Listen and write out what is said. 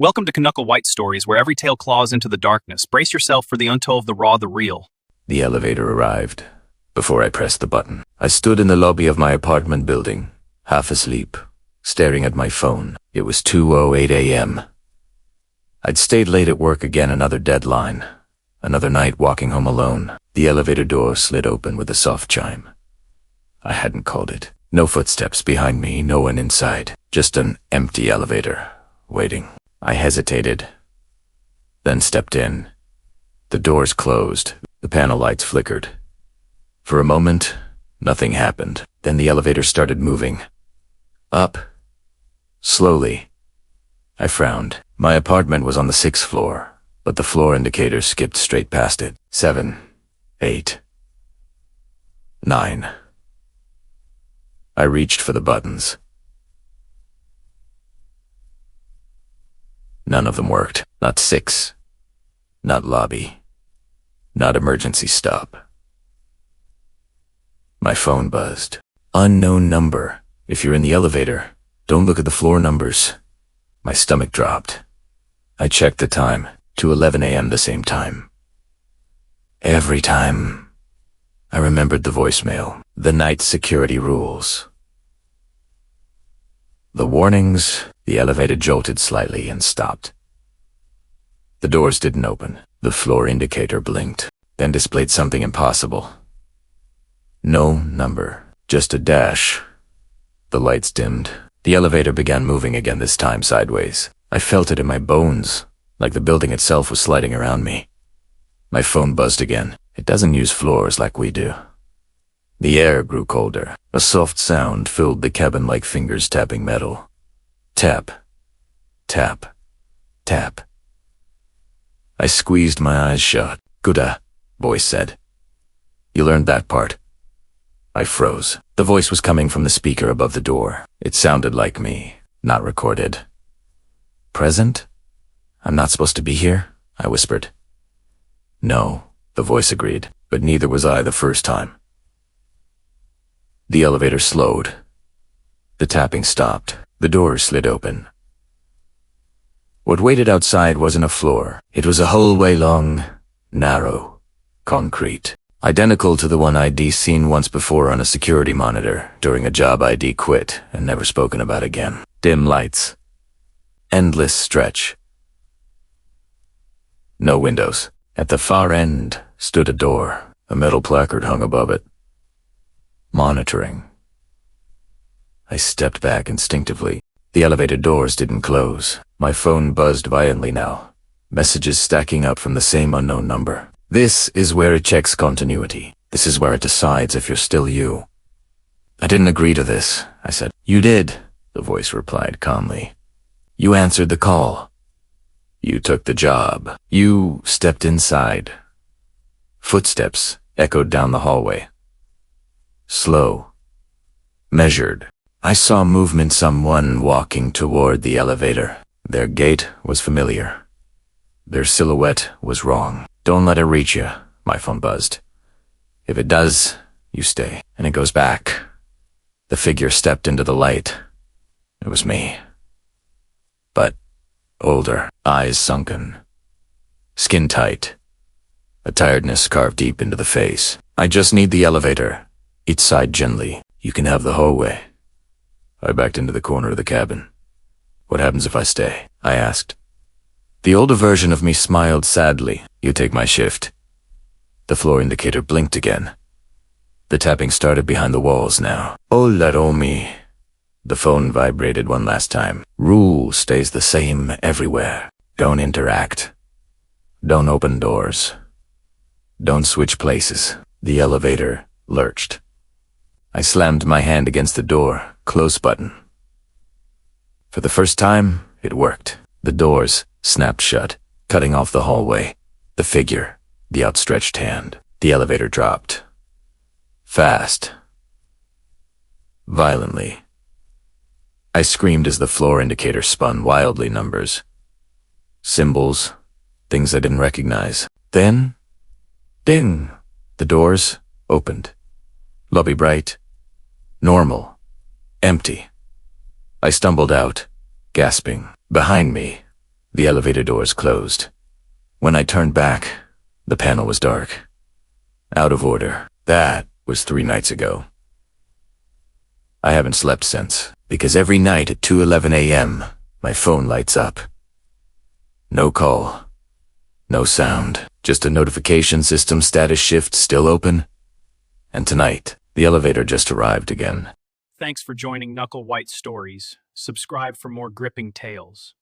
Welcome to Canucka White Stories, where every tale claws into the darkness. Brace yourself for the untold, the raw, the real. The elevator arrived. Before I pressed the button, I stood in the lobby of my apartment building, half asleep, staring at my phone. It was 2:08 a.m. I'd stayed late at work again, another deadline. Another night walking home alone. The elevator door slid open with a soft chime. I hadn't called it. No footsteps behind me, no one inside. Just an empty elevator, waiting. I hesitated, then stepped in. The doors closed. The panel lights flickered. For a moment, nothing happened. Then the elevator started moving. Up. Slowly. I frowned. My apartment was on the 6th floor, but the floor indicator skipped straight past it. 7, 8, 9. I reached for the buttons. None of them worked. Not 6. Not lobby. Not emergency stop. My phone buzzed. Unknown number. If you're in the elevator, don't look at the floor numbers. My stomach dropped. I checked the time. 2:11 a.m. the same time. Every time. I remembered the voicemail. The night security rules. The warnings. The elevator jolted slightly and stopped. The doors didn't open. The floor indicator blinked, then displayed something impossible. No number, just a dash. The lights dimmed. The elevator began moving again, this time sideways. I felt it in my bones, like the building itself was sliding around me. My phone buzzed again. It doesn't use floors like we do. The air grew colder. A soft sound filled the cabin like fingers tapping metal. Tap, tap, tap. I squeezed my eyes shut. "Gooda," voice said. "You learned that part." I froze. The voice was coming from the speaker above the door. It sounded like me, not recorded. "Present? I'm not supposed to be here?" I whispered. "No," the voice agreed, but neither was I the first time. The elevator slowed. The tapping stopped. The doors slid open. What waited outside wasn't a floor. It was a hallway, long, narrow, concrete, identical to the one I'd seen once before on a security monitor during a job I'd quit and never spoken about again. Dim lights. Endless stretch. No windows. At the far end stood a door. A metal placard hung above it. Monitoring. I stepped back instinctively. The elevator doors didn't close. My phone buzzed violently now. Messages stacking up from the same unknown number. This is where it checks continuity. This is where it decides if you're still you. "I didn't agree to this," I said. "You did," the voice replied calmly. "You answered the call. You took the job. You stepped inside." Footsteps echoed down the hallway. Slow. Measured. I saw movement, someone walking toward the elevator. Their gait was familiar. Their silhouette was wrong. "Don't let it reach you," my phone buzzed. "If it does, you stay." And it goes back. The figure stepped into the light. It was me. But older, eyes sunken, skin tight, a tiredness carved deep into the face. "I just need the elevator." It sighed gently. "You can have the hallway." I backed into the corner of the cabin. "What happens if I stay?" I asked. The older version of me smiled sadly. "You take my shift." The floor indicator blinked again. The tapping started behind the walls now. "Oh, let me." The phone vibrated one last time. "Rule stays the same everywhere. Don't interact. Don't open doors. Don't switch places." The elevator lurched. I slammed my hand against the door, close button. For the first time, it worked. The doors snapped shut, cutting off the hallway, the figure, the outstretched hand. The elevator dropped. Fast. Violently. I screamed as the floor indicator spun wildly, numbers, symbols, things I didn't recognize. Then, ding, the doors opened. Lobby bright. Normal. Empty. I stumbled out, gasping. Behind me, The elevator doors closed. When I turned back, the panel was dark. Out of order. That was 3 nights ago. I haven't slept since, because every night at 2:11 a.m., my phone lights up. No call. No sound. Just a notification system status shift still open. And tonight, the elevator just arrived again. Thanks for joining Canucka White Stories. Subscribe for more gripping tales.